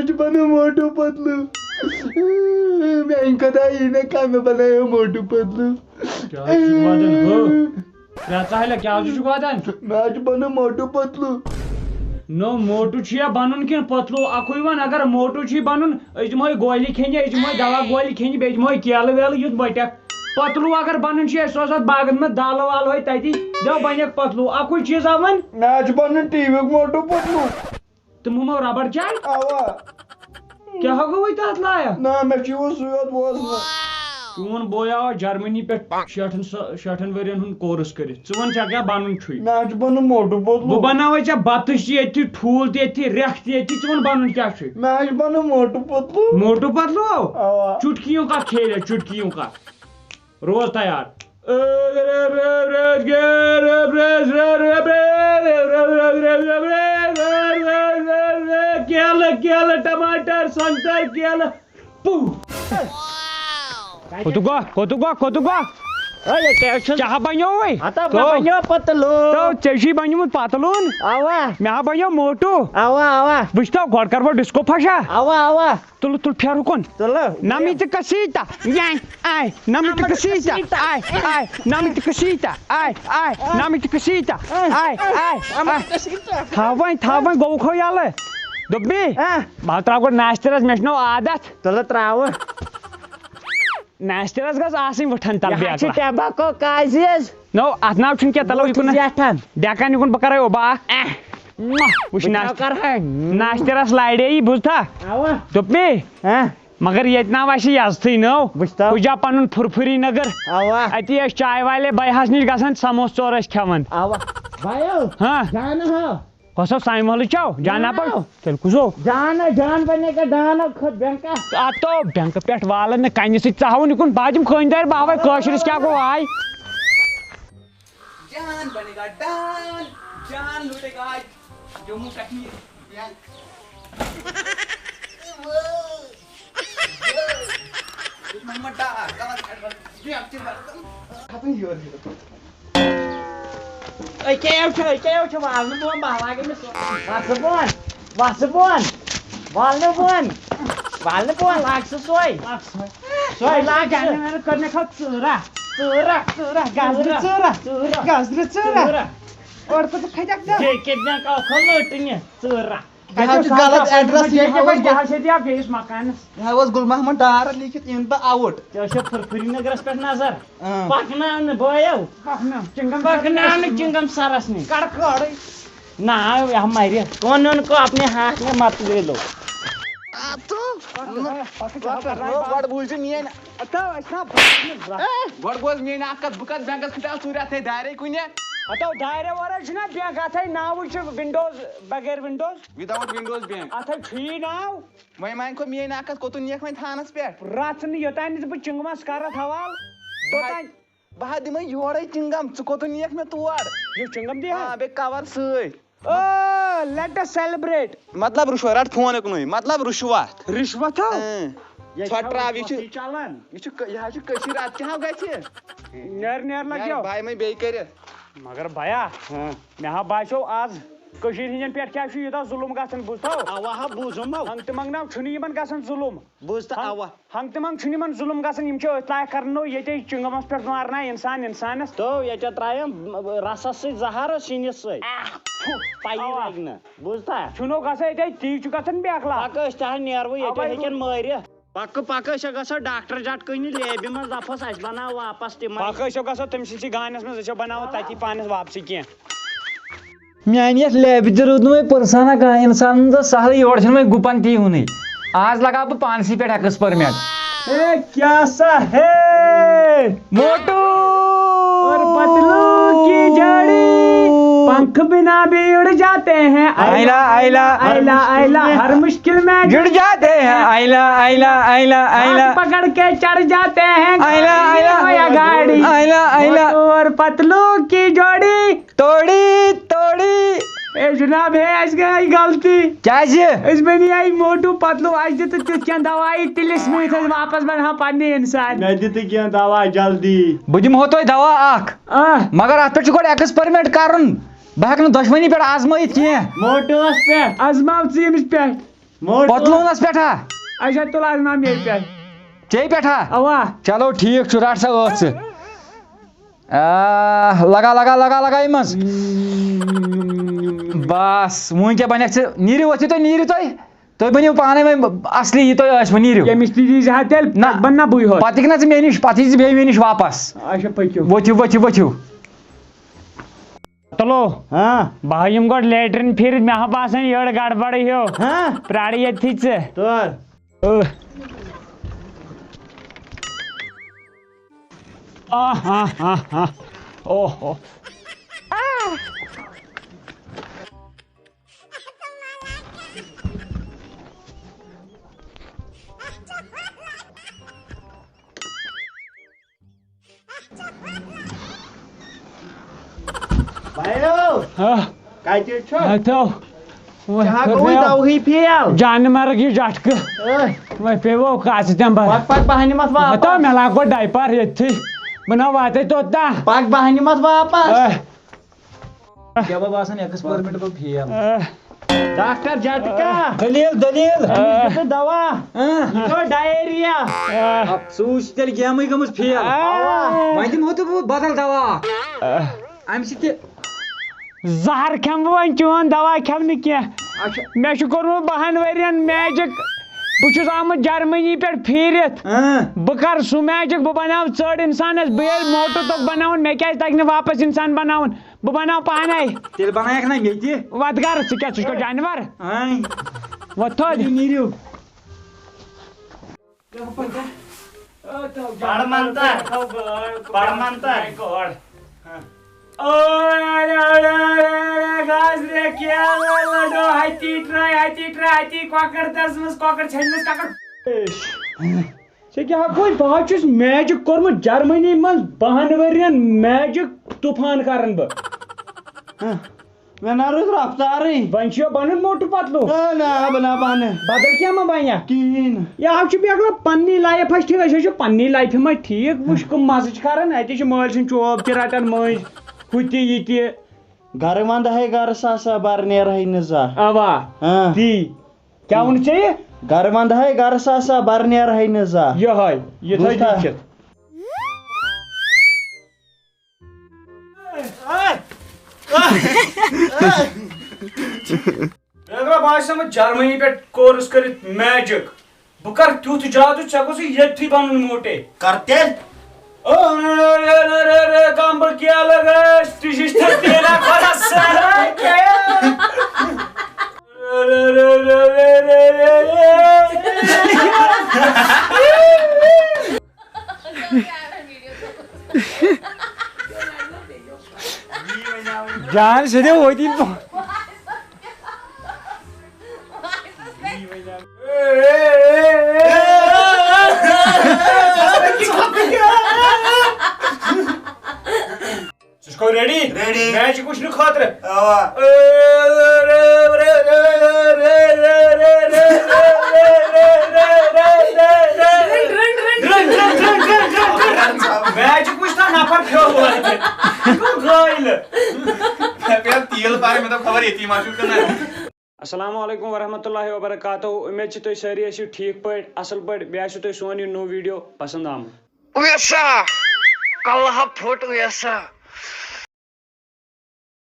मैं बना मोटू पतलू मैं कदा ही ना काम बनाया मोटू पतलू क्या वादन हो क्या चाहे क्या वादन मैं बना मोटू पतलू नो मोटू छिया बनन कि पतलू अकुई वन अगर मोटू छी बनन अजमो गोली खेने अजमो दवा गोली खेने बेजमो केल वेल युत बटक पतलू अगर बनन छी सोस बागन में दाल वाल होय तती दो बनक पतलू अकुई चीज आवन मैं बना टीवी मोटू पतलू तुम मो रबड़ चाय आवा क्या हो गई तत लाया ना मैं चूस सुयत बोजना चून बोया जर्मनी पे 60 वरियन हुन कोर्स कर चुन क्या बनन छु मैं बना मोटू पतलू वो बनावे चा बत्त ये ठूल ते रेख ते चुन बनन क्या छु मैं बना मोटू पतलू चुटकियों का खेल है चुटकियों का रोज तैयार केल टमाटर संतर केल कोतुगा क्या बनो पतलू तो चे बनो पतलून आवा मे बनो मोटू आवा वुचतो गो कर बो डिस्को फशा आवा तुल फेर कुन नमित कसीता आय नमित कसीता आय नमित कसीता आय नमित कसीता आय थावन गो खो याले दुब्बी बा त्राव गो नाश्तरस मे नो आदत तुल त्राव नाश्तरस गस आसिन वठन तल बेक टैबाको काजिस नो अतनाव छन के तलो इकुन डेकन इकुन बकराय ओबा वुश नाश्तरस लाइडे बुझता दुब्बी मगर ये यजथी नो पुजा पन फुरफुरी नगर अति चाय वाले बहस नश गसन समोस चोर खेवन कसो साई महल चाव जाना पो तेल कुसो जान बनेगा दान खुद बैंक तो बैंक पे वालन कन चाहन इकुन बाजम खानदार बाबा कशरस क्या गो आय जान बनेगा डान जान लूटेगा जम्मू कश्मीर गलत एड्रेस मकान गुल महमद डार लिखित इन बह आउट फुरफुरी नगरस पे नजर पकन बयो पकन चिंगम सरस ने ना यह मारे कौन को अपने हाथ में मत ले लो अतो दायरे वारे छना बैंक अथै नाव छ विंडोज बगैर विंडोज विदाउट विंडोज बैंक अथै छी नाव वही मान को मेन आकस कोतु नेक में थानस पे रात न यतान ब चिंगमस करत हवाल तो बाद में योड़े चिंगम कोतु नेक में तोड़ ये चिंगम दे हां बे कवर सय ओ लेट अस सेलिब्रेट मतलब रुश्वत फोन एकनुई मतलब रुश्वत रिश्वत हो छटरा वी छ चलन यह छ कशीर at क्या गछि नेर लग्यो भाई में बे करे मगर भया मे हा बाचो आज कशीर हिजन पेट क्या छु यदा जुलुम गसन बुझतो आवा हा बुझम हंग तमंगना छुनी यमन गसन जुलुम बुझता आवा हंग तमंग छुनी मन जुलुम गसन यम छ इतला करनो येते चिंगमस पेट मारना इंसानस तो ये त्रायम रसस से जहर सिनिस से पाई लागना बुझता छुनो गसे येते ती छु गसन बेकला पाक स्टार नेरव येते हेकन मारे पक गस डॉक्टर जट कह लेबि मज दफस अस बना वापस तम पक गो तम सी गानस मज बनाव तथी पानस वापसी कह मान ये लेब रूद वे पुरसाना कह इंसान सहल योर गुपन ती हुन आज लगा बह पानसी पे एक्सपेरिमेंट क्या सा है मोटू और पतलू की जड़ी पंख बिना भी उड़ जाते हैं आइला आइला आइला आइला हर मुश्किल में जुड़ जाते हैं आइला आइला आइला आइला पकड़ के चढ़ जाते हैं आइला आइला गाड़ी आइला आइला और पतलू की जोड़ी तोड़ी तोड़ी ए जनाब है आज गई गलती क्या इसमें नहीं आई मोटू पतलू आज दे तो क्या दवाई तिलिस में थे वापस बना पानी इंसान मैं दे क्या दवा जल्दी बुझम हो तो दवा आख मगर अत पे गोड एक्सपेरिमेंट करन बह दुश्मनी पे आजमाइत कह मोटूस पे आजमाव चीमस पे पतलूनस पे अच्छा तुल आज ना मे पे चे पे अवा चलो ठीक रट सा लगा लगा लगा लगा मज बस वो क्या बन नीरु नीरु तुम बनो पाने असली ये तुम नीरु ना बनना बुई हो पत ना मे नश पे मे नश वापस अच्छा पक्यू वथिव वथिव वथिव चलो हाँ बह यम गो लेटरिन फिर मे हा बासान यड़ गड़बड़ हो हाँ प्राड़ ये तोर ओहो काय ते तो जानवर की झटक वह पे वो काच तंबर पाक बहानी मत तो मैं लागो डायपर ये थी बना वाते तो ता पाक बहानी मत वापस क्या बासन एक्सपेरिमेंट को फेल डॉक्टर झटका दलील दलील तो दवा तो डायरिया अफसोस तेल गेम गमस फेल वह दिम हो बदल दवा अम सि जहर खेम वन चोन दवा खेम न क्या मे कोर्मुत 12 वरियन मैजिक बहुत आमुत जर्मनी पे फिरत बह कर सह मैजिक बह बनाव चढ़ इंसान बह मोटो तो बनाव मे क्या तक वापस इंसान बनाव बह बनाव पाने तेल बनायक ना मे ते वत कर क्या जानवर वत नीरु बड़ मनता बहुत मैजिक कोर्मुत जर्मनी मज 12 वरियन मैजिक तूफान करन मैं ना रुक रफ्तार वन बन मोटू पतलू ना बना पाने बदल क्या बन कहीं यह बेगला पन्नी लाइफ ठीक पन्नी लाइफ मे ठीक वुच कम मज कर माल सन चोब त रटन मज हु ये घर वंद है घर सा बार नेर है नजा अवा हाँ ती क्या वन चाहिए घर वंद है घर सा बार नेर है नजा ये जर्मनी पे कोर्स कर मैजिक बह कर तुथ जादू चे गोस ये बन मोटे करते कंबल क्या लगा तेरा जान से होती रेडी रेडी मैच कुछ नहीं खातर मैच कुछ था नफर तेल पारे में तो खबर ये माशूक करना अस्सलाम वालेकुम वरहमतुल्लाहि वबरकातुहू उम्मीद छ तुम सारी आसियो ठीक पे असल पे बे आसियो तुम सोन नो वीडियो पसंद आम वैसा कल फुट वैसा